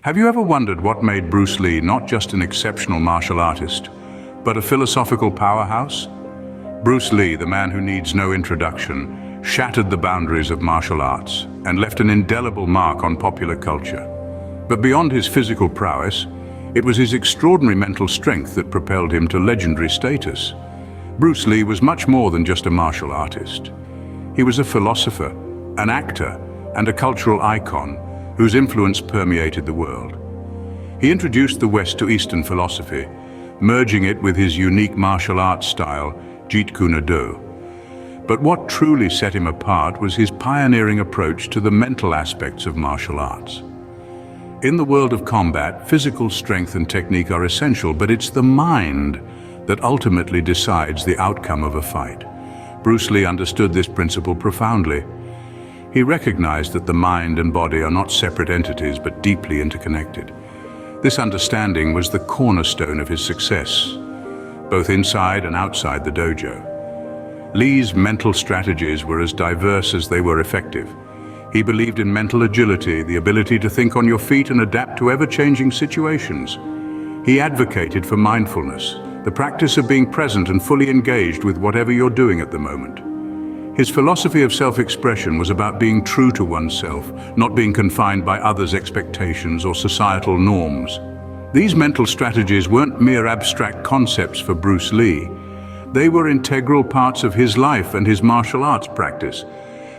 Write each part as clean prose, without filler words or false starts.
Have you ever wondered what made Bruce Lee not just an exceptional martial artist, but a philosophical powerhouse? Bruce Lee, the man who needs no introduction, shattered the boundaries of martial arts and left an indelible mark on popular culture. But beyond his physical prowess, it was his extraordinary mental strength that propelled him to legendary status. Bruce Lee was much more than just a martial artist. He was a philosopher, an actor, and a cultural icon whose influence permeated the world. He introduced the West to Eastern philosophy, merging it with his unique martial arts style, Jeet Kune Do. But what truly set him apart was his pioneering approach to the mental aspects of martial arts. In the world of combat, physical strength and technique are essential, but it's the mind that ultimately decides the outcome of a fight. Bruce Lee understood this principle profoundly. He recognized that the mind and body are not separate entities, but deeply interconnected. This understanding was the cornerstone of his success, both inside and outside the dojo. Lee's mental strategies were as diverse as they were effective. He believed in mental agility, the ability to think on your feet and adapt to ever-changing situations. He advocated for mindfulness, the practice of being present and fully engaged with whatever you're doing at the moment. His philosophy of self-expression was about being true to oneself, not being confined by others' expectations or societal norms. These mental strategies weren't mere abstract concepts for Bruce Lee. They were integral parts of his life and his martial arts practice.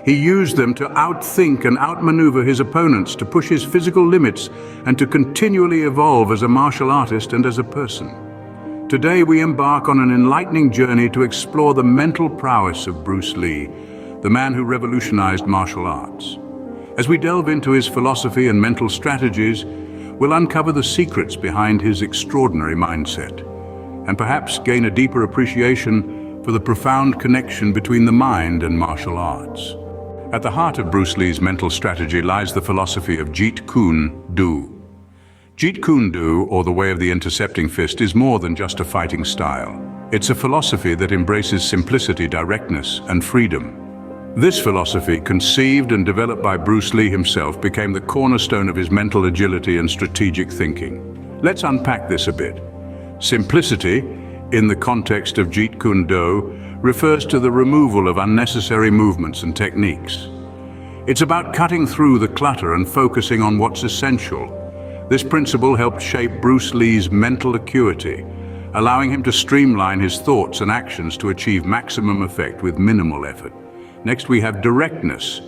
He used them to outthink and outmaneuver his opponents, to push his physical limits, and to continually evolve as a martial artist and as a person. Today we embark on an enlightening journey to explore the mental prowess of Bruce Lee, the man who revolutionized martial arts. As we delve into his philosophy and mental strategies, we'll uncover the secrets behind his extraordinary mindset, and perhaps gain a deeper appreciation for the profound connection between the mind and martial arts. At the heart of Bruce Lee's mental strategy lies the philosophy of Jeet Kune Do. Jeet Kune Do, or the way of the intercepting fist, is more than just a fighting style. It's a philosophy that embraces simplicity, directness, and freedom. This philosophy, conceived and developed by Bruce Lee himself, became the cornerstone of his mental agility and strategic thinking. Let's unpack this a bit. Simplicity, in the context of Jeet Kune Do, refers to the removal of unnecessary movements and techniques. It's about cutting through the clutter and focusing on what's essential. This principle helped shape Bruce Lee's mental acuity, allowing him to streamline his thoughts and actions to achieve maximum effect with minimal effort. Next, we have directness.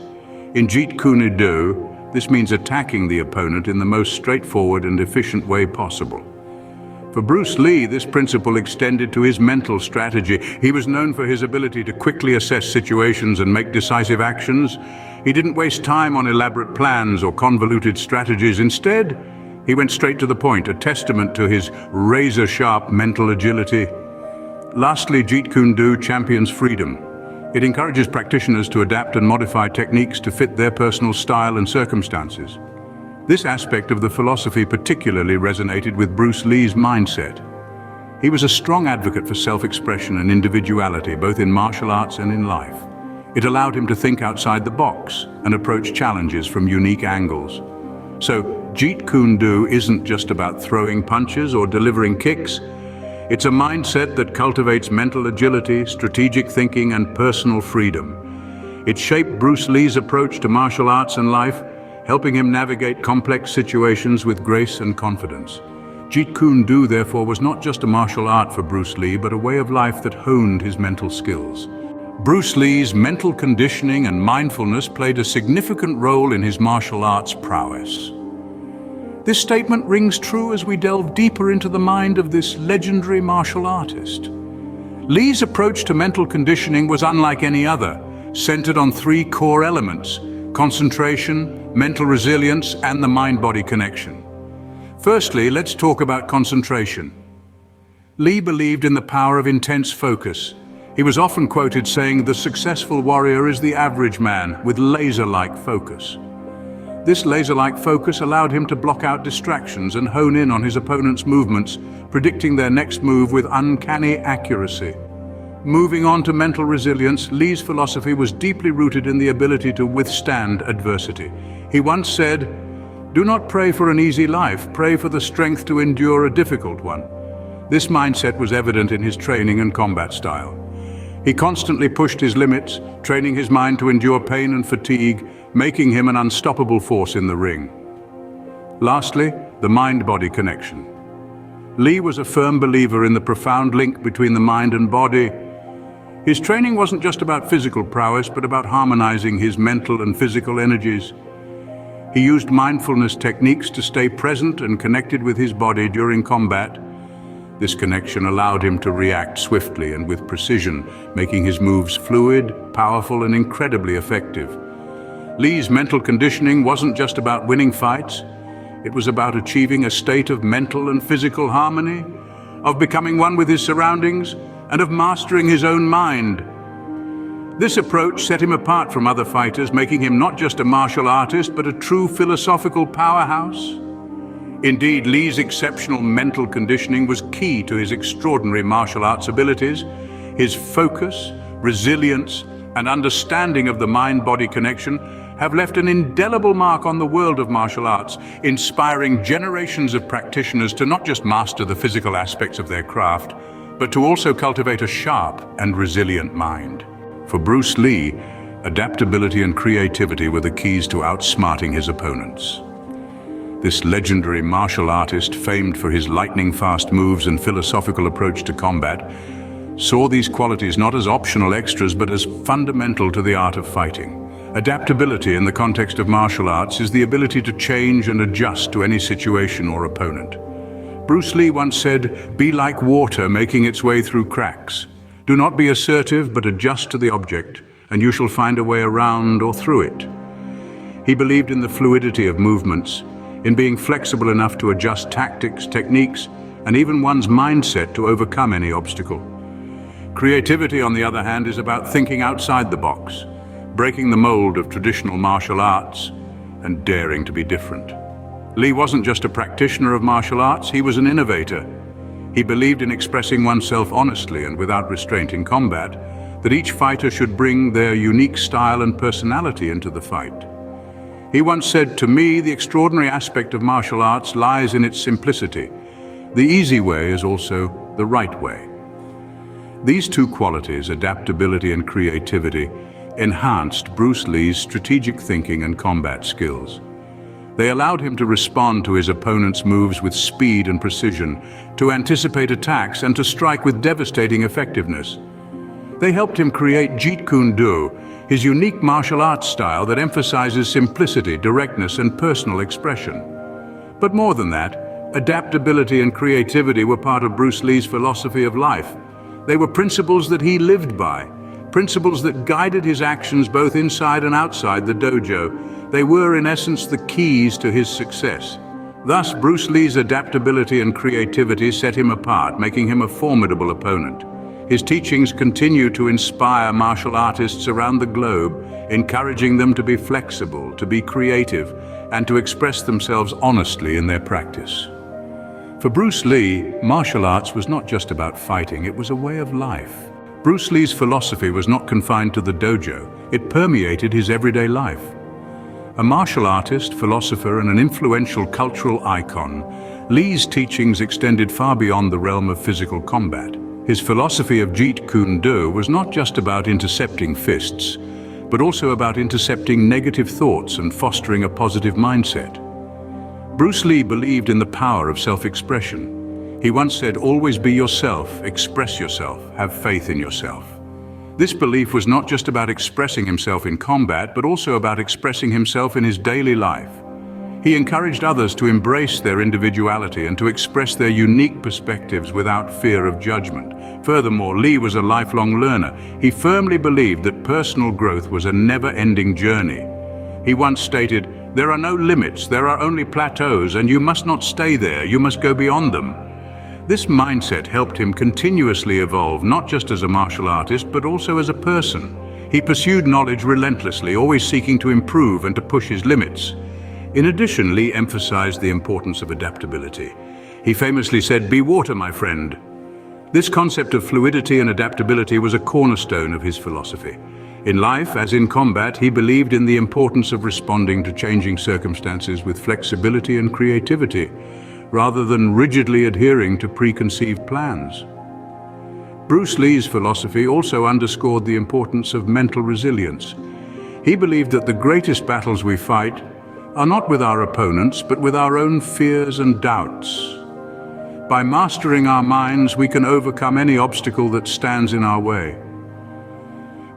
In Jeet Kune Do, this means attacking the opponent in the most straightforward and efficient way possible. For Bruce Lee, this principle extended to his mental strategy. He was known for his ability to quickly assess situations and make decisive actions. He didn't waste time on elaborate plans or convoluted strategies. Instead, he went straight to the point, a testament to his razor-sharp mental agility. Lastly, Jeet Kune Do champions freedom. It encourages practitioners to adapt and modify techniques to fit their personal style and circumstances. This aspect of the philosophy particularly resonated with Bruce Lee's mindset. He was a strong advocate for self-expression and individuality, both in martial arts and in life. It allowed him to think outside the box and approach challenges from unique angles. So, Jeet Kune Do isn't just about throwing punches or delivering kicks. It's a mindset that cultivates mental agility, strategic thinking, and personal freedom. It shaped Bruce Lee's approach to martial arts and life, helping him navigate complex situations with grace and confidence. Jeet Kune Do, therefore, was not just a martial art for Bruce Lee, but a way of life that honed his mental skills. Bruce Lee's mental conditioning and mindfulness played a significant role in his martial arts prowess. This statement rings true as we delve deeper into the mind of this legendary martial artist. Lee's approach to mental conditioning was unlike any other, centered on three core elements: concentration, mental resilience, and the mind-body connection. Firstly, let's talk about concentration. Lee believed in the power of intense focus. He was often quoted saying, "The successful warrior is the average man with laser-like focus." This laser-like focus allowed him to block out distractions and hone in on his opponent's movements, predicting their next move with uncanny accuracy. Moving on to mental resilience, Lee's philosophy was deeply rooted in the ability to withstand adversity. He once said, Do not pray for an easy life, pray for the strength to endure a difficult one. This mindset was evident in his training and combat style. He constantly pushed his limits, training his mind to endure pain and fatigue, making him an unstoppable force in the ring. Lastly, the mind-body connection. Lee was a firm believer in the profound link between the mind and body. His training wasn't just about physical prowess, but about harmonizing his mental and physical energies. He used mindfulness techniques to stay present and connected with his body during combat. This connection allowed him to react swiftly and with precision, making his moves fluid, powerful, and incredibly effective. Lee's mental conditioning wasn't just about winning fights. It was about achieving a state of mental and physical harmony, of becoming one with his surroundings, and of mastering his own mind. This approach set him apart from other fighters, making him not just a martial artist, but a true philosophical powerhouse. Indeed, Lee's exceptional mental conditioning was key to his extraordinary martial arts abilities. His focus, resilience, and understanding of the mind-body connection have left an indelible mark on the world of martial arts, inspiring generations of practitioners to not just master the physical aspects of their craft, but to also cultivate a sharp and resilient mind. For Bruce Lee, adaptability and creativity were the keys to outsmarting his opponents. This legendary martial artist, famed for his lightning-fast moves and philosophical approach to combat, saw these qualities not as optional extras, but as fundamental to the art of fighting. Adaptability in the context of martial arts is the ability to change and adjust to any situation or opponent. Bruce Lee once said, "Be like water making its way through cracks. Do not be assertive, but adjust to the object, and you shall find a way around or through it." He believed in the fluidity of movements, in being flexible enough to adjust tactics, techniques, and even one's mindset to overcome any obstacle. Creativity, on the other hand, is about thinking outside the box, breaking the mold of traditional martial arts, and daring to be different. Lee wasn't just a practitioner of martial arts, he was an innovator. He believed in expressing oneself honestly and without restraint in combat, that each fighter should bring their unique style and personality into the fight. He once said, "To me, the extraordinary aspect of martial arts lies in its simplicity. The easy way is also the right way." These two qualities, adaptability and creativity, enhanced Bruce Lee's strategic thinking and combat skills. They allowed him to respond to his opponent's moves with speed and precision, to anticipate attacks and to strike with devastating effectiveness. They helped him create Jeet Kune Do, his unique martial arts style that emphasizes simplicity, directness, and personal expression. But more than that, adaptability and creativity were part of Bruce Lee's philosophy of life. They were principles that he lived by, principles that guided his actions both inside and outside the dojo. They were, in essence, the keys to his success. Thus, Bruce Lee's adaptability and creativity set him apart, making him a formidable opponent. His teachings continue to inspire martial artists around the globe, encouraging them to be flexible, to be creative, and to express themselves honestly in their practice. For Bruce Lee, martial arts was not just about fighting, it was a way of life. Bruce Lee's philosophy was not confined to the dojo, it permeated his everyday life. A martial artist, philosopher, and an influential cultural icon, Lee's teachings extended far beyond the realm of physical combat. His philosophy of Jeet Kune Do was not just about intercepting fists, but also about intercepting negative thoughts and fostering a positive mindset. Bruce Lee believed in the power of self-expression. He once said, "Always be yourself, express yourself, have faith in yourself." This belief was not just about expressing himself in combat, but also about expressing himself in his daily life. He encouraged others to embrace their individuality and to express their unique perspectives without fear of judgment. Furthermore, Lee was a lifelong learner. He firmly believed that personal growth was a never-ending journey. He once stated, "There are no limits, there are only plateaus, and you must not stay there, you must go beyond them." This mindset helped him continuously evolve, not just as a martial artist, but also as a person. He pursued knowledge relentlessly, always seeking to improve and to push his limits. In addition, Lee emphasized the importance of adaptability. He famously said, "Be water, my friend." This concept of fluidity and adaptability was a cornerstone of his philosophy. In life, as in combat, he believed in the importance of responding to changing circumstances with flexibility and creativity, rather than rigidly adhering to preconceived plans. Bruce Lee's philosophy also underscored the importance of mental resilience. He believed that the greatest battles we fight are not with our opponents, but with our own fears and doubts. By mastering our minds, we can overcome any obstacle that stands in our way.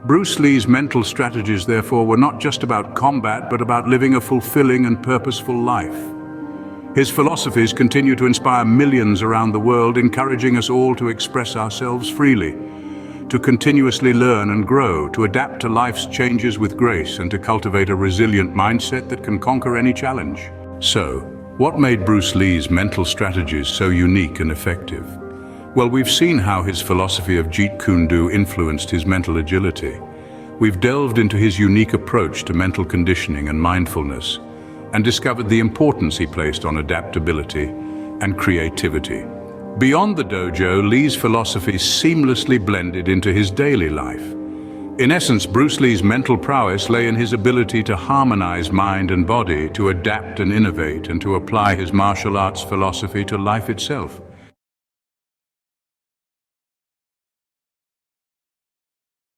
Bruce Lee's mental strategies, therefore, were not just about combat, but about living a fulfilling and purposeful life. His philosophies continue to inspire millions around the world, encouraging us all to express ourselves freely, to continuously learn and grow, to adapt to life's changes with grace, and to cultivate a resilient mindset that can conquer any challenge. So, what made Bruce Lee's mental strategies so unique and effective? Well, we've seen how his philosophy of Jeet Kune Do influenced his mental agility. We've delved into his unique approach to mental conditioning and mindfulness, and discovered the importance he placed on adaptability and creativity. Beyond the dojo, Lee's philosophy seamlessly blended into his daily life. In essence, Bruce Lee's mental prowess lay in his ability to harmonize mind and body, to adapt and innovate, and to apply his martial arts philosophy to life itself.